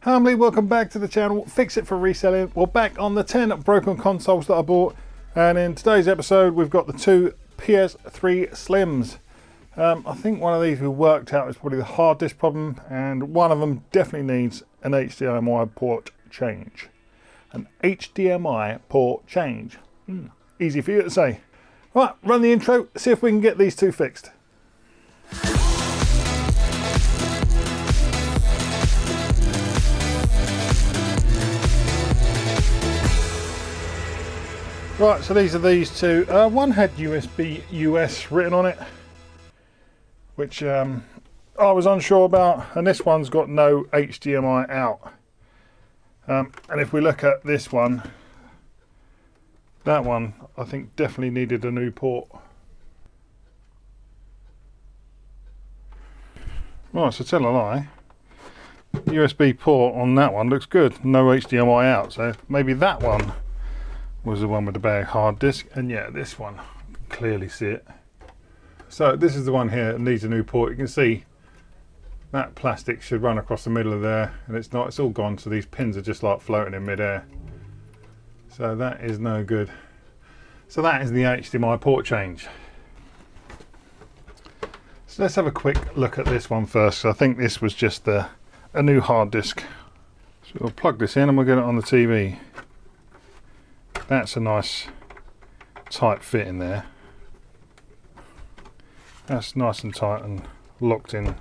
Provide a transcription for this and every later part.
Humbly welcome back to the channel, Fix It for Reselling. We're back on the 10 broken consoles that I bought, and in today's episode we've got the two PS3 Slims. I think one of these we worked out is probably the hard disk problem, and one of them definitely needs an HDMI port change. An HDMI port change. Easy for you to say. Right, run the intro, see if we can get these two fixed. Right, so these are these two. One had USB US written on it, which I was unsure about, and this one's got no HDMI out. And if we look at this one, that one I think definitely needed a new port. Right, so tell a lie. USB port on that one looks good, no HDMI out, so maybe that one was the one with the bad hard disk, and yeah, this one, you can clearly see it. So this is the one here that needs a new port. You can see that plastic should run across the middle of there, and it's not, it's all gone, so these pins are just like floating in midair. So that is no good. So that is the HDMI port change. So let's have a quick look at this one first. So I think this was just a new hard disk. So we'll plug this in and we'll get it on the TV. That's a nice tight fit in there. That's nice and tight and locked in.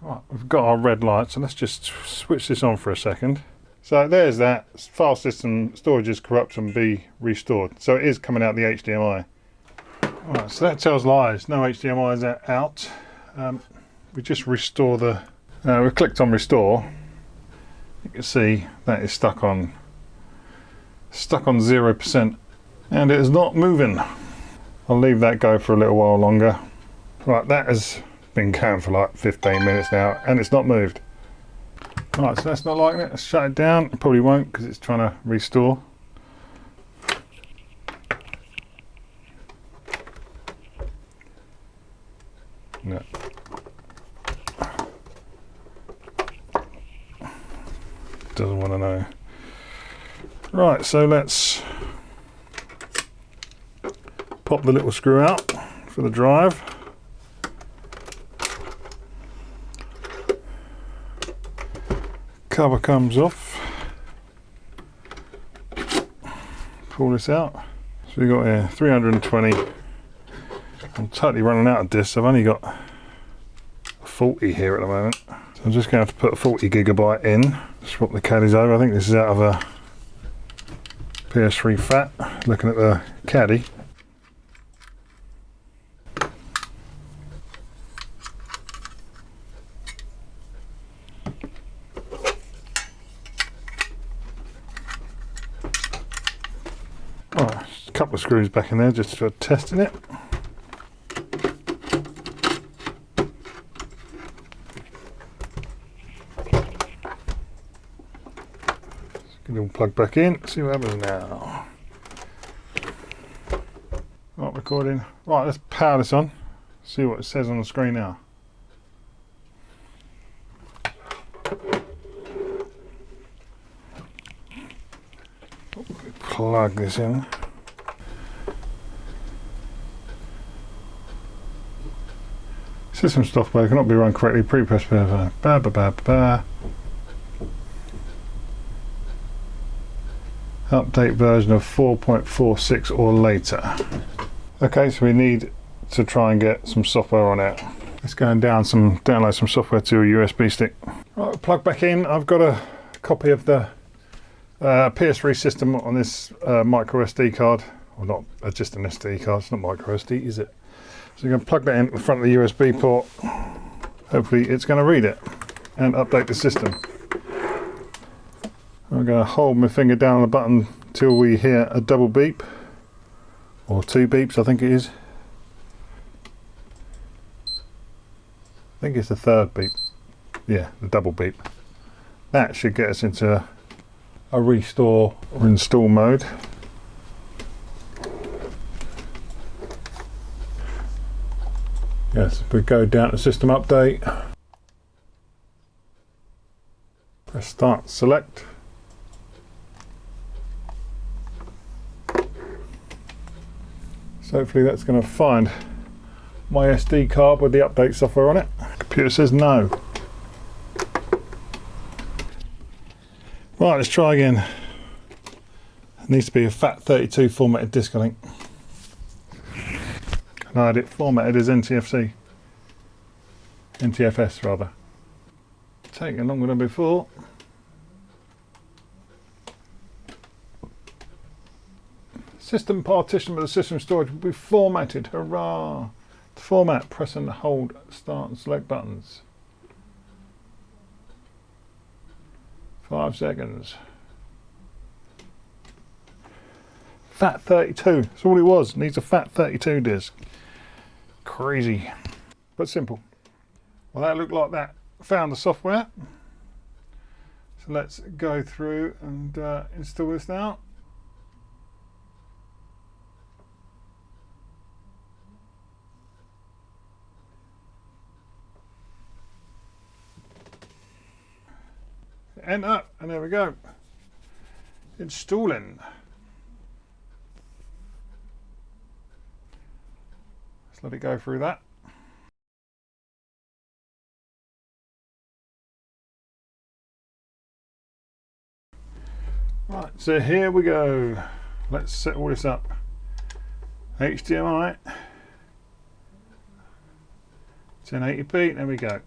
Right, we've got our red light, so let's just switch this on for a second. So there's that. File system storage is corrupt and be restored. So it is coming out the HDMI. Right, so that tells lies. No HDMI is out. We just restore the. We've clicked on restore. You can see that is stuck on 0%, and it is not moving. I'll leave that go for a little while longer. Right, that has been going for like 15 minutes now, and it's not moved. Right, so that's not liking it. Let's shut it down. It probably won't because it's trying to restore. No. Doesn't want to know. Right, so let's pop the little screw out for the drive. Cover comes off. Pull this out. So we got here 320. I'm totally running out of discs. I've only got 40 here at the moment. So I'm just going to have to put a 40 gigabyte in. Swap the caddies over. I think this is out of a PS3 Fat, looking at the caddy. Oh, a couple of screws back in there just for testing it. Get it all plugged back in, see what happens now. Right, recording. Right, let's power this on, see what it says on the screen now. Plug this in. System software cannot be run correctly. Pre-press ba ba ba ba. Update version of 4.46 or later. Okay, so we need to try and get some software on it. Let's go and download some software to a USB stick. Right, plug back in. I've got a copy of the PS3 system on this micro SD card. Or not, just an SD card. It's not micro SD, is it? So you're going to plug that in at the front of the USB port. Hopefully it's going to read it and update the system. I'm going to hold my finger down on the button till we hear a double beep, or two beeps I think it is. I think it's the third beep. Yeah, the double beep. That should get us into a restore or install mode. Yes, if we go down to system update, Press start, select. So hopefully that's going to find my SD card with the update software on it. Computer says no. Right, let's try again. It needs to be a FAT32 formatted disc, I think. And I had it formatted as NTFS rather. Taking longer than before. System partition with the system storage will be formatted. Hurrah! To format, press and hold start and select buttons. 5 seconds. FAT32. That's all it was. Needs a FAT32 disc. Crazy, but simple. Well, that looked like that. Found the software. So let's go through and install this now. Enter, and there we go. Installing. Let's let it go through that. Right, so here we go. Let's set all this up. HDMI 1080p, there we go.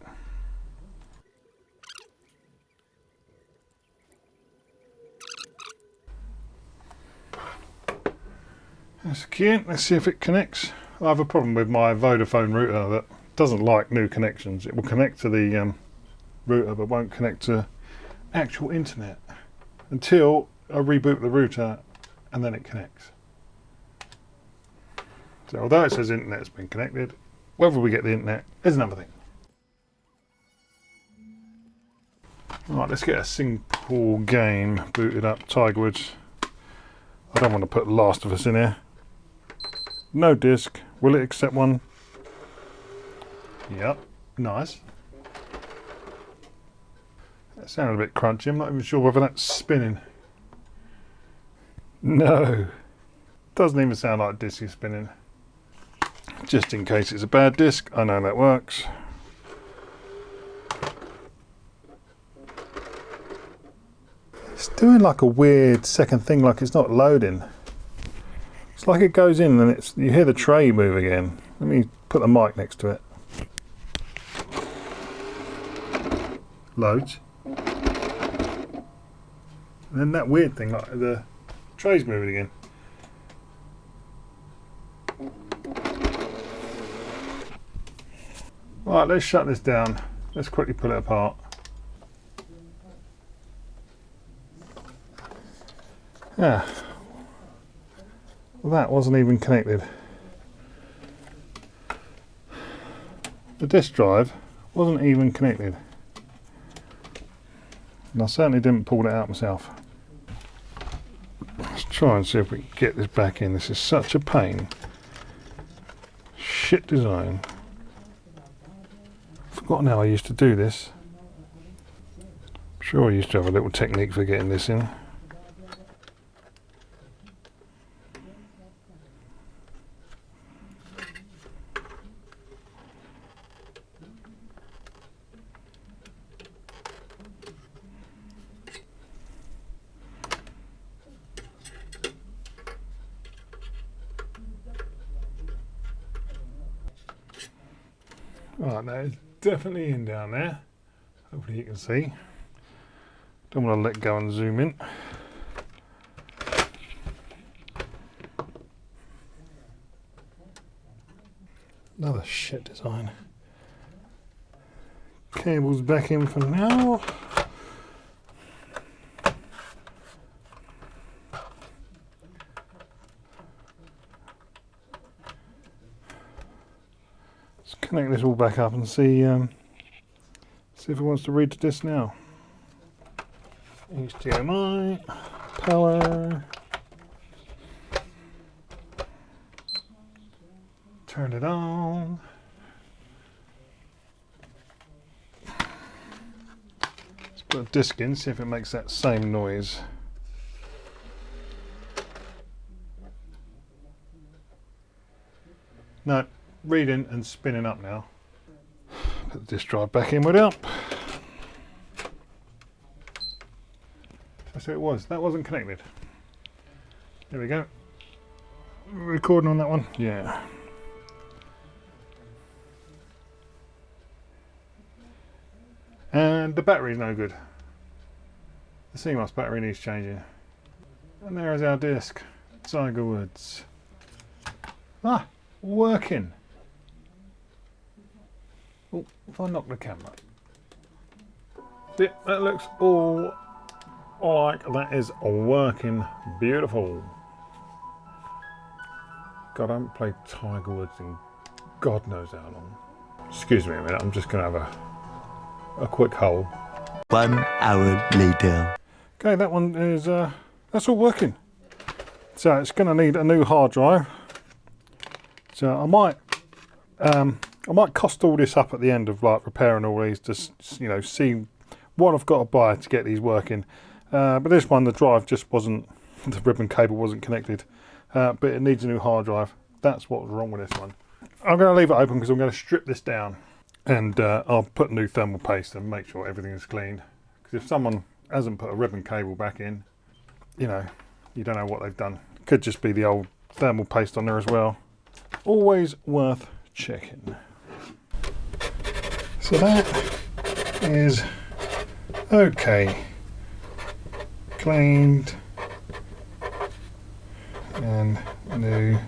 That's cute. Let's see if it connects. I have a problem with my Vodafone router that doesn't like new connections. It will connect to the router but won't connect to actual internet until I reboot the router and then it connects. So although it says internet's been connected, whether we get the internet is another thing. Right, let's get a simple game booted up. Tiger Woods. I don't want to put Last of Us in here. No disc. Will it accept one? Yep. Nice. That sounded a bit crunchy. I'm not even sure whether that's spinning. No. Doesn't even sound like a disc is spinning. Just in case it's a bad disc, I know that works. It's doing like a weird second thing, like it's not loading. It's like it goes in and you hear the tray move again. Let me put the mic next to it. Loads. And then that weird thing, like the tray's moving again. Right, let's shut this down. Let's quickly pull it apart. Yeah. Well, that wasn't even connected. The disk drive wasn't even connected. And I certainly didn't pull it out myself. Let's try and see if we can get this back in. This is such a pain. Shit design. Forgotten how I used to do this. I'm sure I used to have a little technique for getting this in. Right, that is definitely in down there. Hopefully you can see. Don't want to let go and zoom in. Another shit design. Cables back in for now. Connect this all back up and see if it wants to read the disc now. HDMI, power. Turn it on. Let's Put a disc in, see if it makes that same noise. No, reading and spinning up now. Put the disk drive back in with it up. That's who it was. That wasn't connected. There we go. Recording on that one? Yeah. And the battery's no good. The CMOS battery needs changing. And there is our disc. Tiger Woods. Ah, working. Oh, if I knock the camera. Yeah, that looks all like that is working beautiful. God, I haven't played Tiger Woods in God knows how long. Excuse me a minute, I'm just going to have a quick hole. 1 hour later. Okay, that one is, that's all working. So it's going to need a new hard drive. So I might cost all this up at the end of like repairing all these to, you know, see what I've got to buy to get these working. But this one, the drive just wasn't, the ribbon cable wasn't connected. But it needs a new hard drive. That's what's wrong with this one. I'm going to leave it open because I'm going to strip this down. And I'll put new thermal paste and make sure everything is cleaned. Because if someone hasn't put a ribbon cable back in, you know, you don't know what they've done. Could just be the old thermal paste on there as well. Always worth checking. So that is okay. Cleaned and new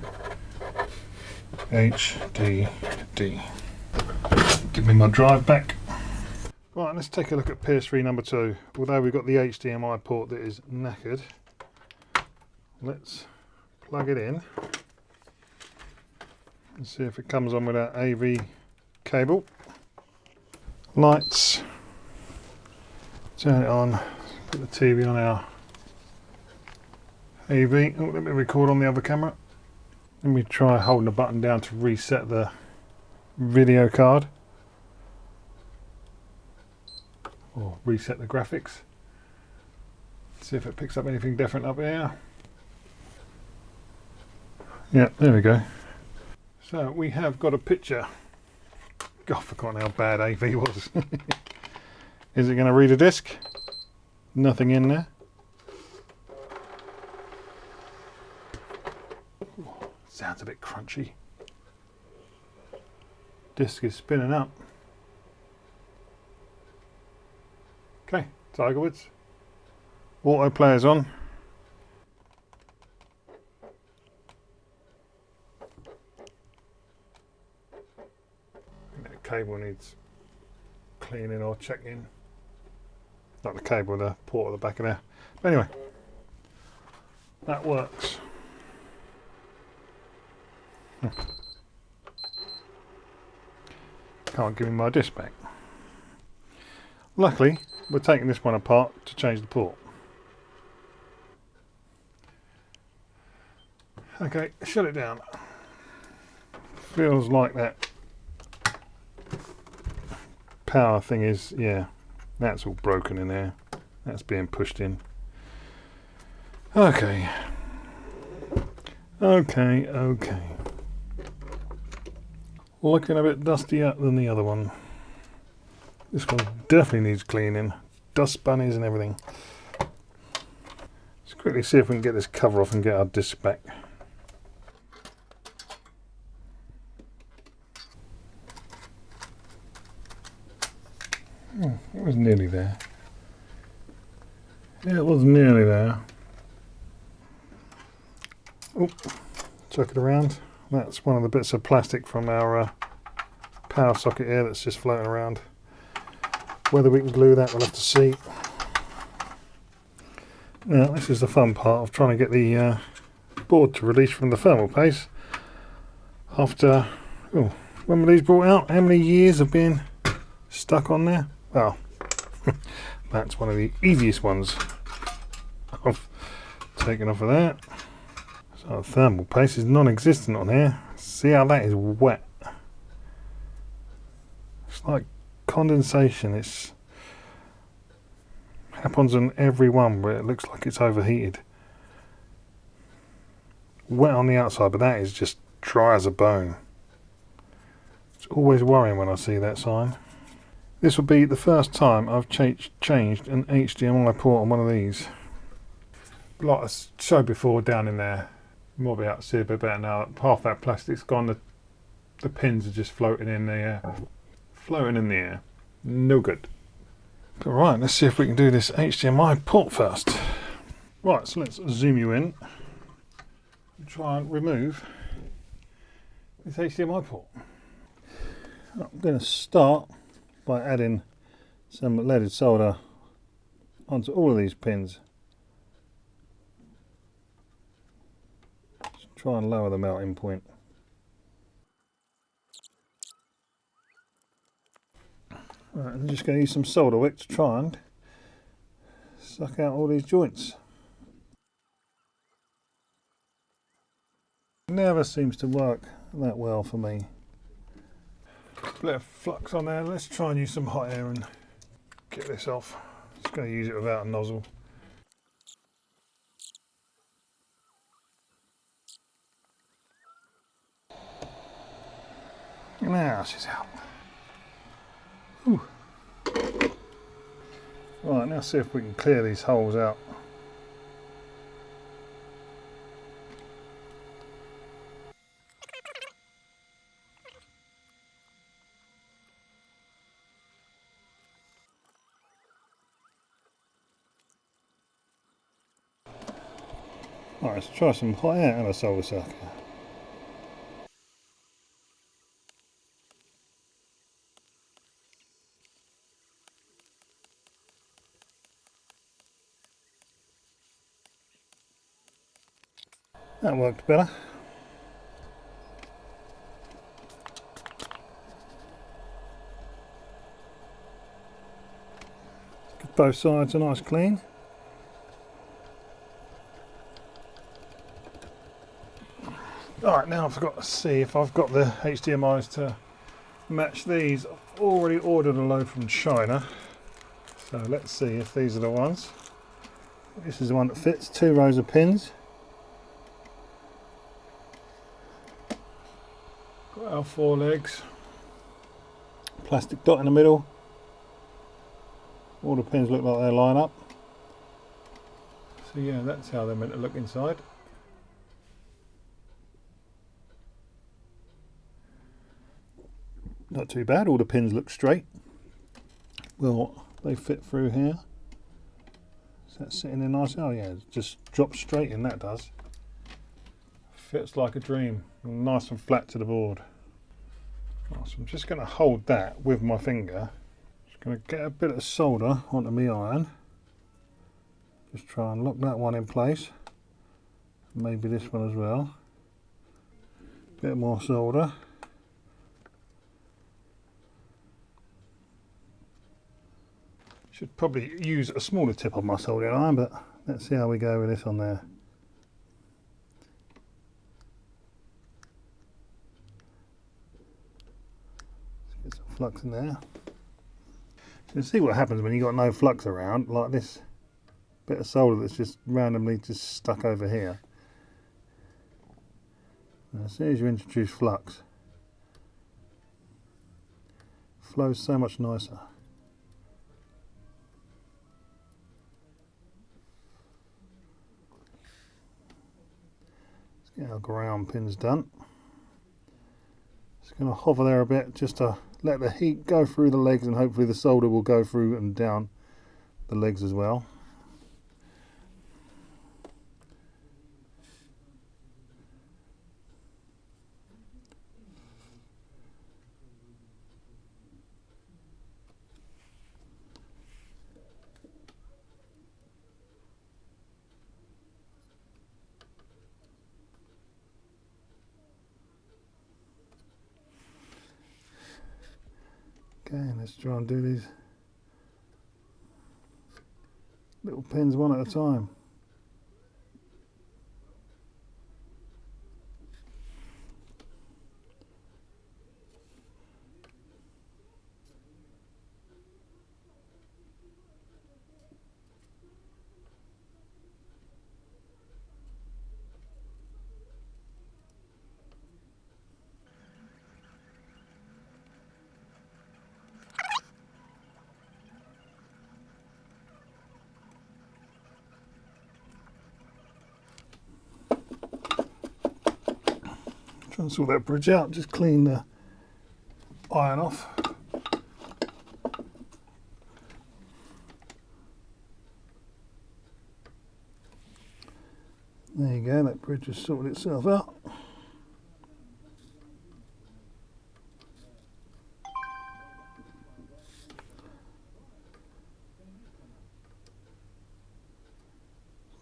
HDD. Give me my drive back. Right, let's take a look at PS3 number 2. Although we've got the HDMI port that is knackered, let's plug it in and see if it comes on with our AV cable. Lights. Turn it on. Put the TV on our AV. Oh, let me record on the other camera. Let me try holding the button down to reset the video card. Or reset the graphics. See if it picks up anything different up here. Yeah, there we go. So we have got a picture. God, I forgot how bad AV was. Is it going to read a disc? Nothing in there. Ooh, sounds a bit crunchy. Disc is spinning up. Okay, Tiger Woods. Autoplayer's on. The cable needs cleaning or checking. Not the cable, the port at the back of there. But anyway, that works. Can't give me my disc back. Luckily, we're taking this one apart to change the port. Okay, shut it down. Feels like that power thing is, yeah, that's all broken in there. That's being pushed in. Okay. Okay. Looking a bit dustier than the other one. This one definitely needs cleaning. Dust bunnies and everything. Let's quickly see if we can get this cover off and get our disc back. Oh, it was nearly there. Yeah, it was nearly there. Oh, chuck it around. That's one of the bits of plastic from our power socket here that's just floating around. Whether we can glue that, we'll have to see. Now, this is the fun part of trying to get the board to release from the thermal paste. After, oh, when were these brought out? How many years of being stuck on there? Well, that's one of the easiest ones I've taken off of that. So the thermal paste is non-existent on here. See how that is wet? It's like condensation. It's Happens on every one where it looks like it's overheated. Wet on the outside, but that is just dry as a bone. It's always worrying when I see that sign. This will be the first time I've changed an HDMI port on one of these. Like I showed before down in there, you might be able to see a bit better now. Half that plastic's gone, the pins are just floating in the air. Floating in the air. No good. But right, let's see if we can do this HDMI port first. Right, so let's zoom you in. Try and remove this HDMI port. I'm going to start by adding some leaded solder onto all of these pins. Just try and lower the melting point. Right, I'm just going to use some solder wick to try and suck out all these joints. Never seems to work that well for me. Bit of flux on there. Let's try and use some hot air and get this off. Just going to use it without a nozzle. Now she's out. Whew. Right, now see if we can clear these holes out. Alright, let's try some hot air and a solder sucker. That worked better. Get both sides are nice clean. Alright, now I've got to see if I've got the HDMIs to match these. I've already ordered a load from China, so let's see if these are the ones. This is the one that fits, 2 rows of pins. Got our 4 legs, plastic dot in the middle. All the pins look like they line up. So yeah, that's how they're meant to look inside. Not too bad, all the pins look straight. Well, they fit through here. Is that sitting there nice? Oh yeah, it just drops straight in, that does. Fits like a dream, nice and flat to the board. Right, so I'm just going to hold that with my finger. Just going to get a bit of solder onto my iron. Just try and lock that one in place. Maybe this one as well. Bit more solder. Should probably use a smaller tip on my soldering iron, but let's see how we go with this on there. Let's get some flux in there. You can see what happens when you've got no flux around, like this bit of solder that's just randomly just stuck over here. And as soon as you introduce flux, it flows so much nicer. Get our ground pins done. Just going to hover there a bit just to let the heat go through the legs, and hopefully the solder will go through and down the legs as well. Okay, let's try and do these little pins one at a time. Try and sort that bridge out, just clean the iron off. There you go, that bridge has sorted itself out.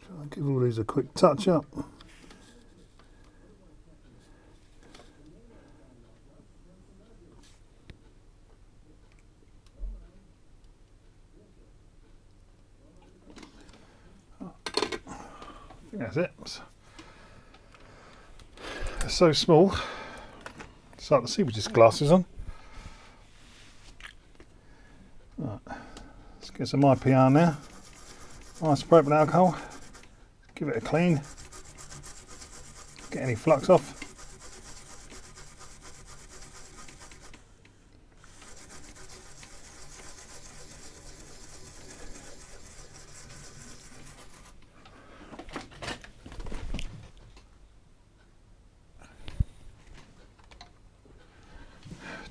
Try and give all these a quick touch up. That's it. They're so small. It's hard to see with just glasses on. Right. Let's get some IPR now. Nice propylene alcohol. Give it a clean. Get any flux off.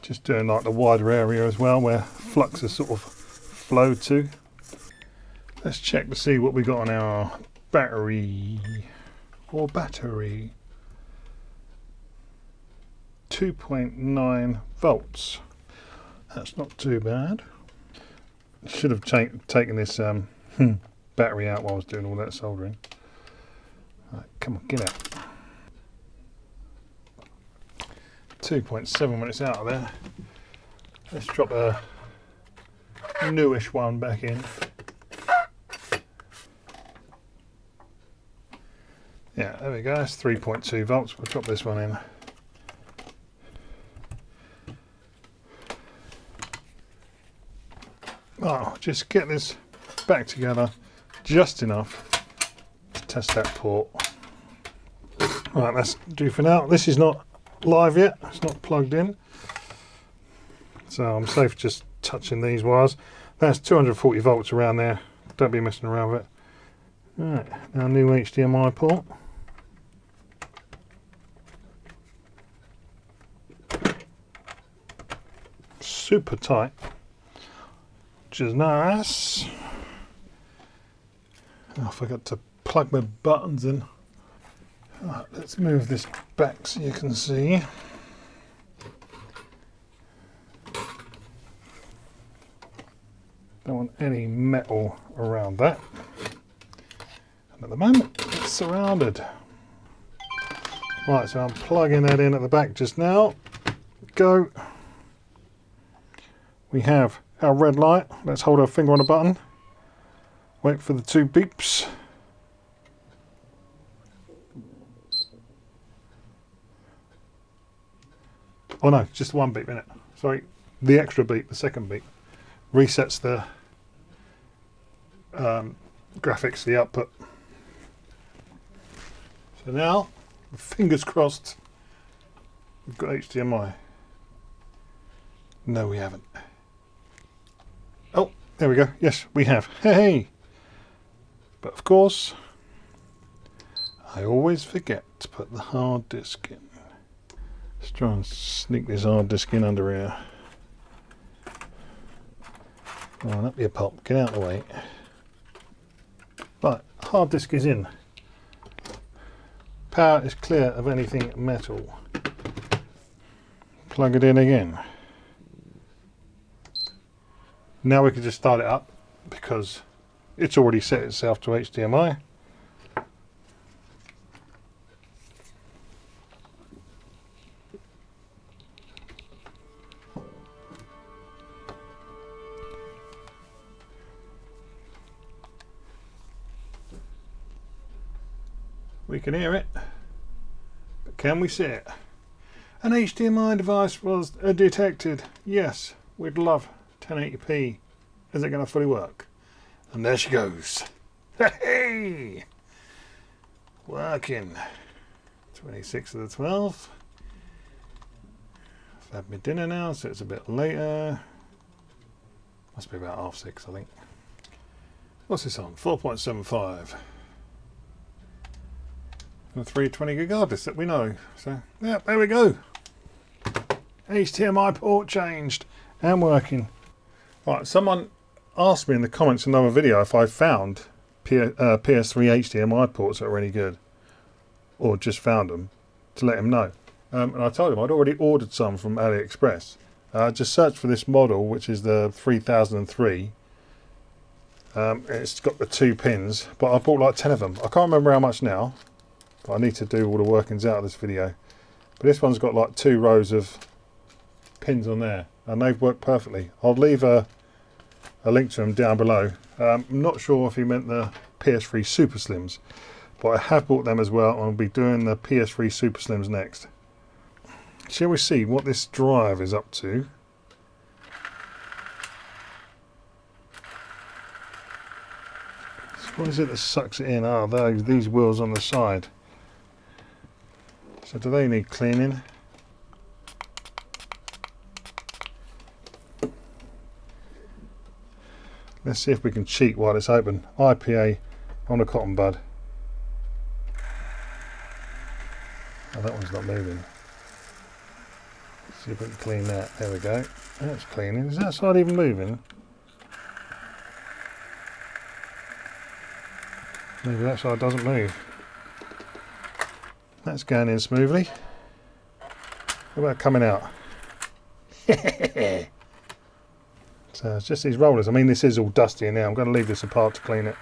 Just doing like the wider area as well where flux has sort of flowed to. Let's check to see what we got on our battery. 2.9 volts. That's not too bad. Should have taken this battery out while I was doing all that soldering. Right, come on, get out. 2.7 when it's out of there. Let's drop a newish one back in. Yeah, there we go. That's 3.2 volts. We'll drop this one in. Oh, just get this back together just enough to test that port. Right, that's do for now. This is not live yet, it's not plugged in, so I'm safe just touching these wires. That's 240 volts around there, don't be messing around with it. Right, our new HDMI port. Super tight, which is nice. Oh, I forgot to plug my buttons in. Right, let's move this back so you can see. Don't want any metal around that. And at the moment, it's surrounded. Right, so I'm plugging that in at the back just now. Go. We have our red light. Let's hold our finger on a button. Wait for the two beeps. Oh no, just one beep in it. Sorry, the extra beep, the second beep, resets the graphics, the output. So now, fingers crossed, we've got HDMI. No, we haven't. Oh, there we go. Yes, we have. Hey! But of course, I always forget to put the hard disk in. Let's try and sneak this hard disk in under here. Come on, up your pop, get out of the way. Right, hard disk is in. Power is clear of anything metal. Plug it in again. Now we can just start it up because it's already set itself to HDMI. We can hear it, but can we see it? An HDMI device was detected. Yes, we'd love 1080p. Is it going to fully work? And there she goes. Hey! Working. 26th of the 12th. I've had my dinner now, so it's a bit later. Must be about 6:30, I think. What's this on? 4.75. from 320 gig hard disk that we know. So yeah, there we go. HDMI port changed and working. Right, someone asked me in the comments in another video if I found PS3 HDMI ports that are any good, or just found them, to let him know. And I told him I'd already ordered some from AliExpress. Just searched for this model, which is the 3003. It's got the 2 pins, but I bought like 10 of them. I can't remember how much now, but I need to do all the workings out of this video. But this one's got like 2 rows of pins on there, and they've worked perfectly. I'll leave a link to them down below. I'm not sure if he meant the PS3 Super Slims, but I have bought them as well, and I'll be doing the PS3 Super Slims next. Shall we see what this drive is up to? So what is it that sucks it in? Ah, these wheels on the side. So do they need cleaning? Let's see if we can cheat while it's open. IPA on a cotton bud. Oh, that one's not moving. Let's see if we can clean that. There we go. That's cleaning. Is that side even moving? Maybe that side doesn't move. That's going in smoothly. What about coming out? So it's just these rollers. I mean, this is all dusty now. I'm going to leave this apart to clean it.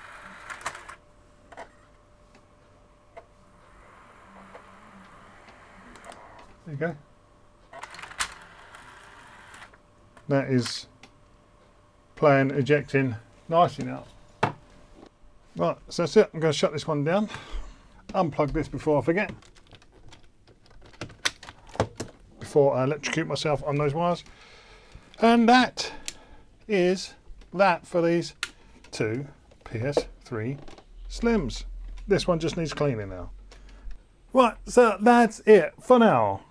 There you go. That is playing, ejecting nicely now. Right, so that's it. I'm going to shut this one down. Unplug this before I forget. Before I electrocute myself on those wires. And that is that for these 2 PS3 Slims. This one just needs cleaning now. Right, so that's it for now.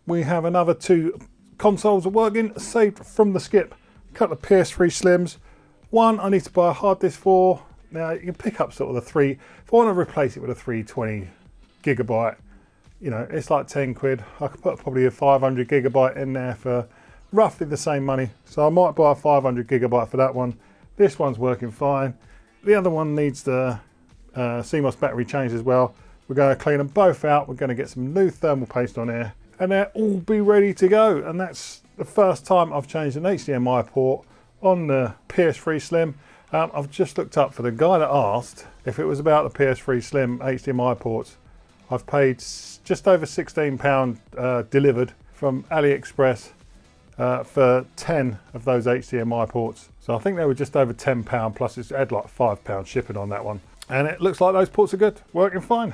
We have another 2 consoles working, saved from the skip. A couple of PS3 Slims. One I need to buy a hard disk for. Now you can pick up sort of the 3, if I want to replace it with a 320 gigabyte, you know, it's like 10 quid. I could put probably a 500 gigabyte in there for roughly the same money. So I might buy a 500 gigabyte for that one. This one's working fine. The other one needs the CMOS battery changed as well. We're going to clean them both out. We're going to get some new thermal paste on here, and they'll all be ready to go. And that's the first time I've changed an HDMI port on the PS3 Slim. I've just looked up for the guy that asked if it was about the PS3 Slim HDMI ports. I've paid just over £16 delivered from AliExpress for 10 of those HDMI ports. So I think they were just over £10, plus it's had like £5 shipping on that one. And it looks like those ports are good, working fine.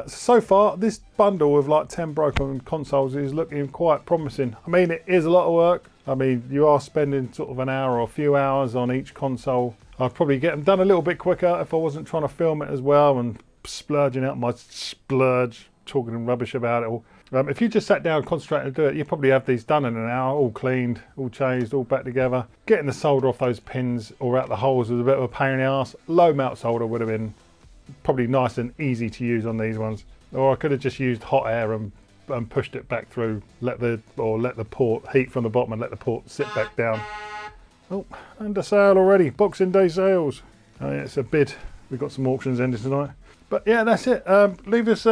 So far, this bundle of like 10 broken consoles is looking quite promising. I mean, it is a lot of work. I mean, you are spending sort of an hour or a few hours on each console. I'd probably get them done a little bit quicker if I wasn't trying to film it as well and splurging out my splurge, talking rubbish about it all. If you just sat down and concentrated and do it, you probably have these done in an hour, all cleaned, all changed, all back together. Getting the solder off those pins or out the holes was a bit of a pain in the arse. Low melt solder would have been probably nice and easy to use on these ones. Or I could have just used hot air and pushed it back through, let the port heat from the bottom and let the port sit back down. Oh, under sale already, Boxing Day sales. Oh yeah, it's a bid. We've got some auctions ending tonight. But yeah, that's it. Leave us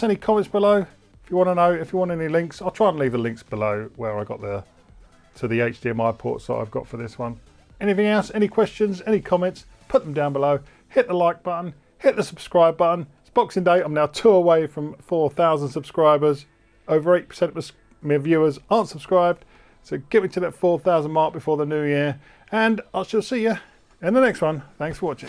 any comments below if you want to know, if you want any links. I'll try and leave the links below where I got to the HDMI ports that I've got for this one. Anything else, any questions, any comments, put them down below. Hit the like button, hit the subscribe button. It's Boxing Day. I'm now 2 away from 4,000 subscribers. Over 8% of my viewers aren't subscribed. So get me to that 4,000 mark before the new year. And I shall see you in the next one. Thanks for watching.